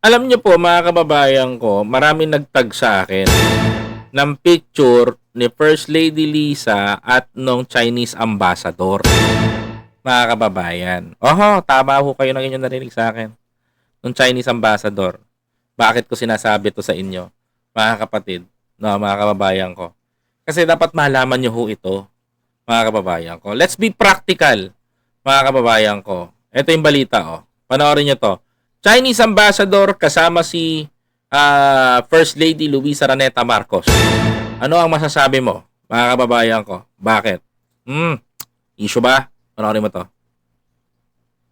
Alam niyo po mga kababayan ko, maraming nagtag sa akin ng picture ni First Lady Lisa at nung Chinese ambassador. Mga kababayan. Oho, tama ho kayo ng inyong narinig sa akin. Nung Chinese ambassador. Bakit ko sinasabi to sa inyo? Mga kapatid, no, mga kababayan ko. Kasi dapat malaman niyo ho ito, mga kababayan ko. Let's be practical, mga kababayan ko. Ito yung balita, oh. Panoorin niyo to. Chinese ambassador kasama si First Lady Luisa Raneta Marcos. Ano ang masasabi mo, mga kababayan ko? Bakit? Issue ba? Panoorin mo to.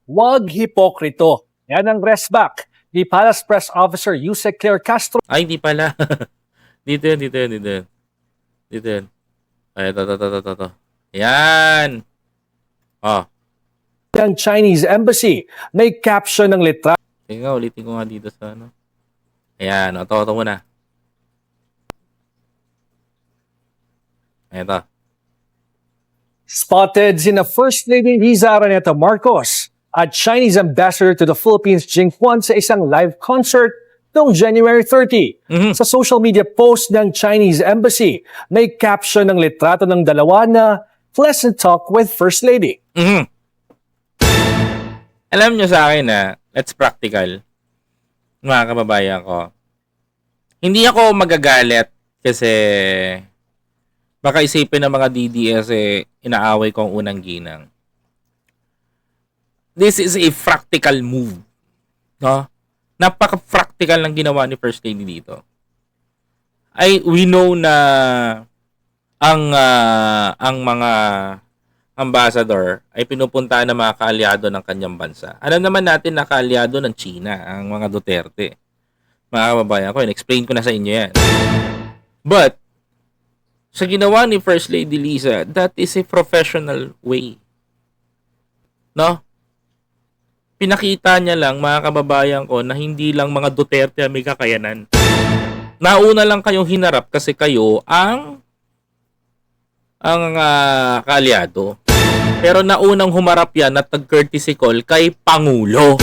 Wag hipokrito. Yan ang resback ni Palace Press Officer Yusek Claire Castro Ay, hindi pala. Dito yun. Ay, ito. Yan. Oh. ng Chinese Embassy. May caption ng litrato Tingnan, ulitin ko nga dito sa ano. Ayan, ito muna. Ito. spotted sina First Lady Liza Araneta Marcos at Chinese Ambassador to the Philippines Jing Huan sa isang live concert noong January 30. Sa social media post ng Chinese Embassy, may caption ng litrato ng dalawa na pleasant talk with First Lady. Alam nyo sa akin na, let's practical, mga kababayan ko. Hindi ako magagalit kasi baka isipin ng mga DDS inaaway ko ang unang ginang. This is a practical move. No? Napaka-practical ng ginawa ni First Lady dito. We know na ang mga ambassador ay pinupuntahan ng mga kaalyado ng kanyang bansa. Alam naman natin na kaalyado ng China, ang mga Duterte. Mga kababayan ko, explain ko na sa inyo yan. But, sa ginawa ni First Lady Lisa, that is a professional way. No? Pinakita niya lang, mga kababayan ko, na hindi lang mga Duterte ang may kakayanan. Nauna lang kayong hinarap kasi kayo ang kaalyado. Pero naunang humarap yan at nag-courtesy call kay Pangulo.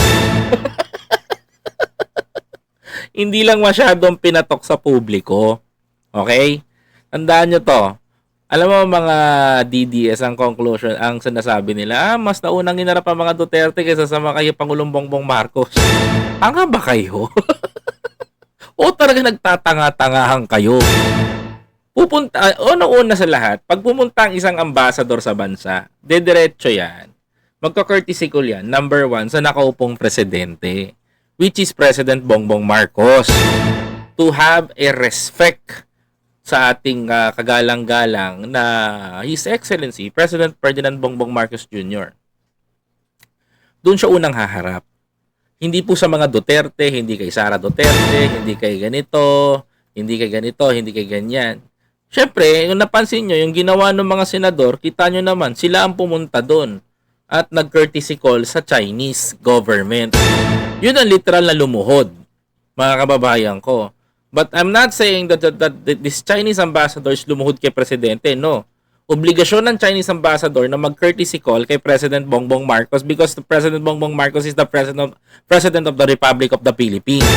Hindi lang masyadong pinatok sa publiko. Okay? Tandaan nyo to. Alam mo mga DDS, ang conclusion, ang sinasabi nila, mas naunang hinarap ang mga Duterte kaysa sa mga kay Pangulong Bongbong Marcos. Tanga ba kayo? O talaga nagtatanga-tangahan kayo? Una sa lahat, pag pumunta ang isang ambassador sa bansa, dediretso yan. Magka-courtesy call yan, number 1, sa nakaupong presidente, which is President Bongbong Marcos. To have a respect sa ating kagalang-galang na His Excellency, President Ferdinand Bongbong Marcos Jr. Doon siya unang haharap. Hindi po sa mga Duterte, hindi kay Sara Duterte, hindi kay ganito, hindi kay ganyan. Siyempre, yung napansin nyo, yung ginawa ng mga senador, kita nyo naman, sila ang pumunta doon at nag-courtesy call sa Chinese government. Yun ang literal na lumuhod, mga kababayan ko. But I'm not saying that this Chinese ambassador is lumuhod kay Presidente. No. Obligasyon ng Chinese ambassador na mag-courtesy call kay President Bongbong Marcos because the President Bongbong Marcos is the President of the Republic of the Philippines.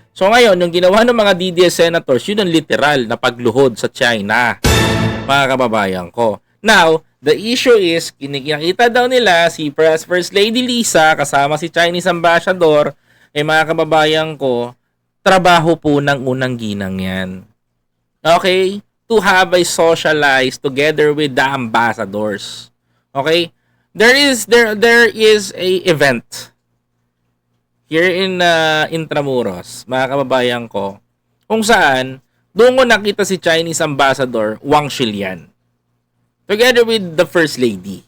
So ngayon, yung ginawa ng mga DDS senators, yun ang literal na pagluhod sa China, mga kababayan ko. Now, the issue is, kinikita daw nila si First Lady Lisa kasama si Chinese Ambassador, mga kababayan ko, trabaho po ng unang ginang yan. Okay? To have a socialize together with the ambassadors. Okay? There is a event here in Intramuros, mga kababayan ko, kung saan doon ko nakita si Chinese Ambassador Wang Shilian together with the First Lady.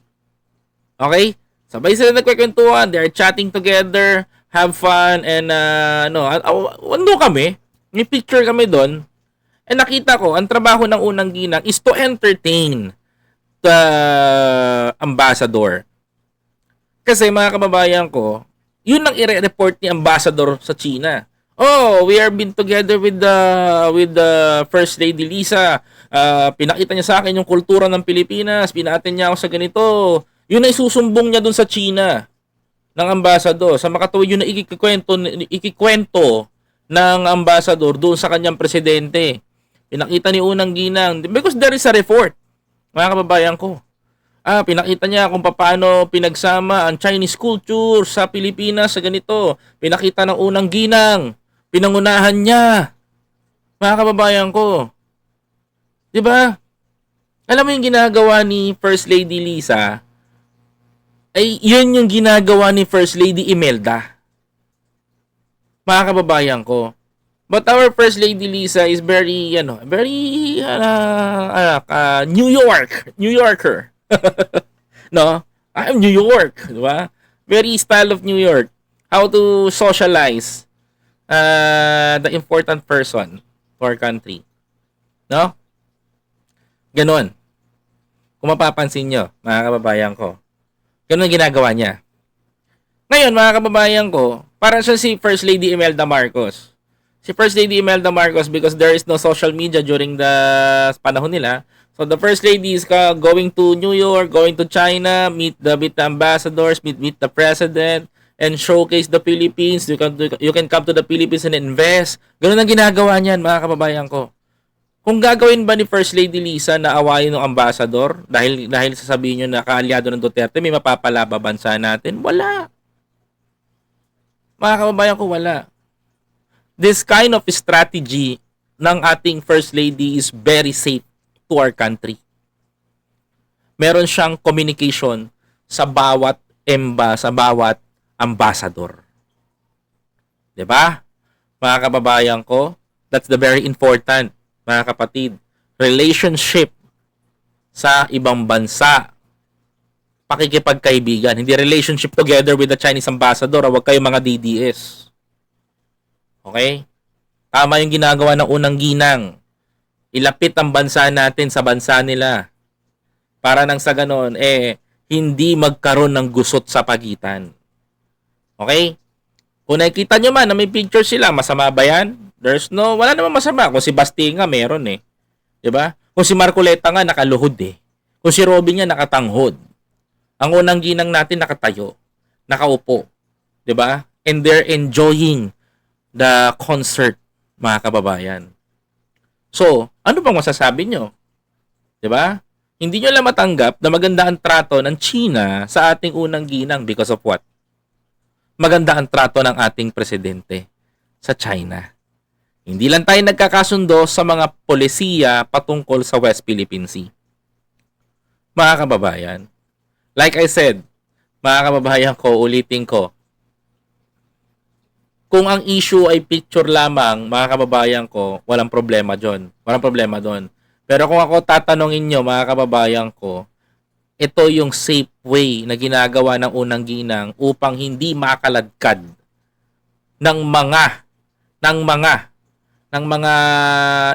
Okay? Sabay sila nagkwekwentuhan, they are chatting together, have fun, and ando kami, may picture kami doon, and nakita ko, ang trabaho ng unang ginang is to entertain the ambassador. Kasi mga kababayan ko, yun ang i-report ni ambassador sa China. Oh, we are been together with the First Lady Lisa. Pinakita niya sa akin yung kultura ng Pilipinas. Pinatin niya ako sa ganito. Yun ay susumbong niya dun sa China. ng ambasador, sa makatuwid yung na ikikwento ng ambasador doon sa kanyang presidente. Pinakita ni Unang Ginang, because there is a report, mga kababayan ko. Pinakita niya kung paano pinagsama ang Chinese culture sa Pilipinas sa ganito. Pinakita ng Unang Ginang, pinangunahan niya, mga kababayan ko. 'Di ba? Alam mo yung ginagawa ni First Lady Lisa, ay yun yung ginagawa ni First Lady Imelda. Mga kababayan ko. But our First Lady Lisa is very New Yorker. No? I'm New York, di ba? Very style of New York. How to socialize the important person to our country. No? Ganon. Kung mapapansin nyo, mga kababayan ko. Ganon ang ginagawa niya. Ngayon, mga kababayan ko, parang siya si First Lady Imelda Marcos. Si First Lady Imelda Marcos, because there is no social media during the panahon nila, so the First Lady is going to New York, going to China, meet the ambassadors, meet the president, and showcase the Philippines. You can come to the Philippines and invest. Ganun ang ginagawa niyan, mga kababayan ko. Kung gagawin ba ni First Lady Lisa na awayin ng ambassador dahil sasabihin niyo na kaalyado ng Duterte, may mapapalaba bansa natin? Wala. Mga kababayan ko, wala. This kind of strategy ng ating First Lady is very safe to our country. Meron siyang communication sa bawat ambassador. 'Di ba? Mga kababayan ko, that's the very important, mga kapatid. Relationship sa ibang bansa. Pakikipagkaibigan. Hindi relationship together with the Chinese ambassador. Huwag kayong mga DDS. Okay? Tama yung ginagawa ng Unang Ginang. Ilapit ang bansa natin sa bansa nila. Para nang sa ganon, hindi magkaroon ng gusot sa pagitan. Okay? Kung nakikita nyo man na may picture sila, masama ba yan? Wala namang masama. Kung si Basti nga, meron eh. Diba? Kung si Marcoleta nga, nakaluhod eh. Kung si Robin nga, nakatanghod. Ang Unang Ginang natin, nakatayo. Nakaupo. Diba? And they're enjoying the concert, mga kababayan. So, ano bang masasabi nyo? 'Di ba? Hindi nyo lang matanggap na maganda ang trato ng China sa ating Unang Ginang because of what? Maganda ang trato ng ating presidente sa China. Hindi lang tayo nagkakasundo sa mga polisiya patungkol sa West Philippine Sea. Mga kababayan, like I said, mga kababayan ko, ulitin ko, kung ang issue ay picture lamang, mga kababayan ko, walang problema doon. Walang problema doon. Pero kung ako tatanungin nyo, mga kababayan ko, ito yung safe way na ginagawa ng Unang Ginang upang hindi makaladkad ng mga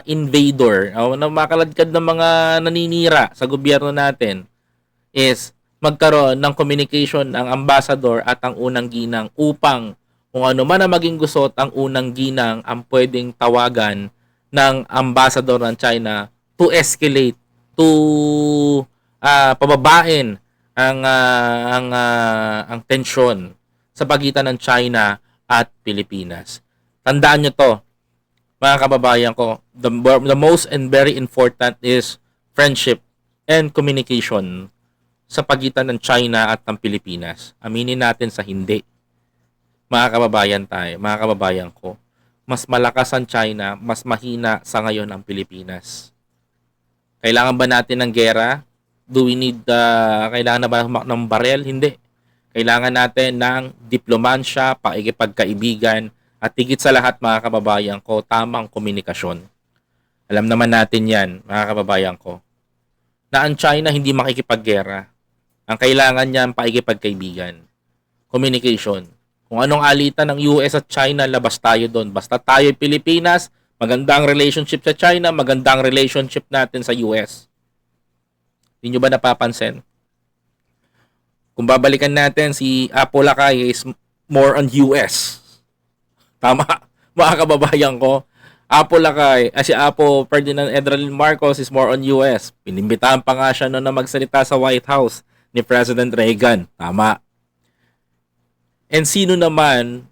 invader, o ng makaladkad ng mga naninira sa gobyerno natin, is magkaroon ng communication ang ambassador at ang Unang Ginang upang kung ano man ang maging gusot, ang Unang Ginang ang pwedeng tawagan ng ambassador ng China to escalate, to pababain ang tensyon sa pagitan ng China at Pilipinas. Tandaan nyo to, mga kababayan ko, the most and very important is friendship and communication sa pagitan ng China at ng Pilipinas. Aminin natin sa hindi. Mga kababayan ko, mas malakas ang China, mas mahina sa ngayon ang Pilipinas. Kailangan ba natin ng gera? Kailangan na ba ng barel? Hindi. Kailangan natin ng diplomansya, pakikipagkaibigan, at higit sa lahat, mga kababayan ko, tamang komunikasyon. Alam naman natin yan, mga kababayan ko, na ang China hindi makikipaggera. Ang kailangan niya ang pakikipagkaibigan. Communication. Kung anong alitan ng US at China, labas tayo doon. Basta tayo Pilipinas, magandang relationship sa China, magandang relationship natin sa US. Hindi nyo ba napapansin? Kung babalikan natin, si Apo Lakay is more on US. Tama, mga kababayan ko. Apo Lakay, si Apo Ferdinand Edralin Marcos is more on US. Pinimbitahan pa nga siya noon na magsalita sa White House ni President Reagan. Tama. And sino naman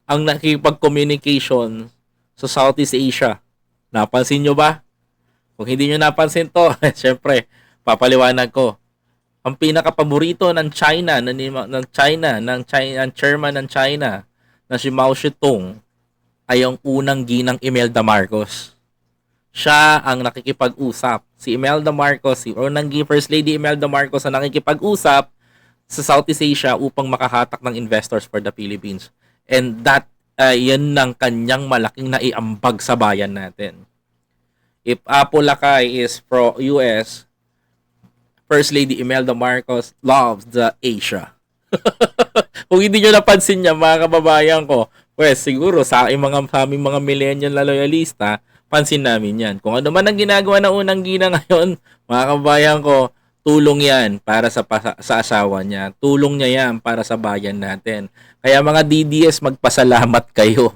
ang nakikipag-communication sa Southeast Asia? Napansin nyo ba? Kung hindi nyo napansin to, syempre, papaliwanag ko. Ang pinaka-paborito ng China, ng chairman ng China, na si Mao Zedong, ay ang unang ginang Imelda Marcos. Siya ang nakikipag-usap. Si Imelda Marcos, si unang First Lady Imelda Marcos ang nakikipag-usap sa Southeast Asia upang makahatak ng investors for the Philippines. And that, yan ng kanyang malaking naiambag sa bayan natin. If Apo Lakay is pro-US, First Lady Imelda Marcos loves the Asia. Kung hindi nyo napansin niya, mga kababayan ko, pues siguro sa aming mga millennial na loyalista, pansin namin yan. Kung ano man ang ginagawa ng unang gina ngayon, mga kababayan ko, tulong yan para sa asawa niya. Tulong niya yan para sa bayan natin. Kaya mga DDS, magpasalamat kayo.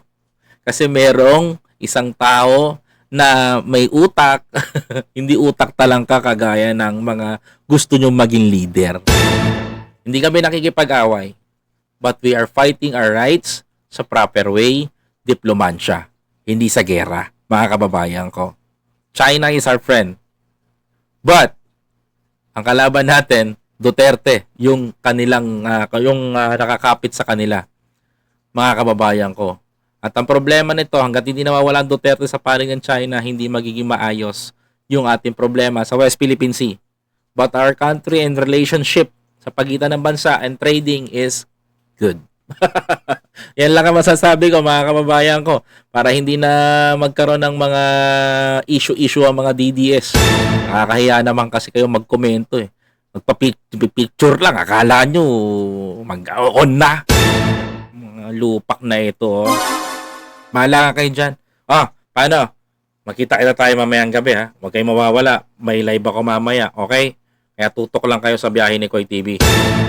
Kasi merong isang tao na may utak, hindi utak talangka kagaya ng mga gusto nyong maging leader. Hindi kami nakikipag-away, but we are fighting our rights sa proper way, diplomansya, hindi sa gera, mga kababayan ko. China is our friend. But ang kalaban natin, Duterte, yung kanilang nakakapit sa kanila, mga kababayan ko. At ang problema nito, hangga't hindi nawawala ang Duterte sa panig ng China, hindi magiging maayos yung ating problema sa West Philippine Sea. But our country and relationship sa pagitan ng bansa and trading is good. Yan lang ang masasabi ko, mga kababayan ko, para hindi na magkaroon ng mga issue ang mga DDS. Nakakahiya naman kasi kayo magkomento eh. Magpa-picture lang, akala nyo mag-on na. Mga lupak na ito. Mahala ka kayo dyan. Paano? Makita kita tayo mamayang gabi ha. Huwag kayong mawawala. May live ako mamaya, okay? Kaya tutok lang kayo sa Biyahe ni Koy TV.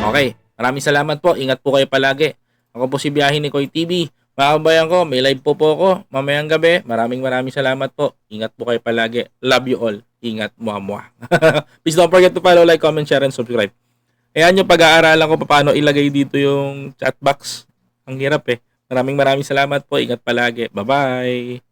Okay, maraming salamat po. Ingat po kayo palagi. Ako po si Biyahe ni Koy TV. Mga kabayan ko, may live po ako mamayang gabi. Maraming salamat po. Ingat po kayo palagi. Love you all. Ingat, muha. Please don't forget to follow, like, comment, share, and subscribe. Ayan yung pag-aaralan ko paano ilagay dito yung chat box. Ang hirap eh. Maraming salamat po. Ingat palagi. Bye-bye.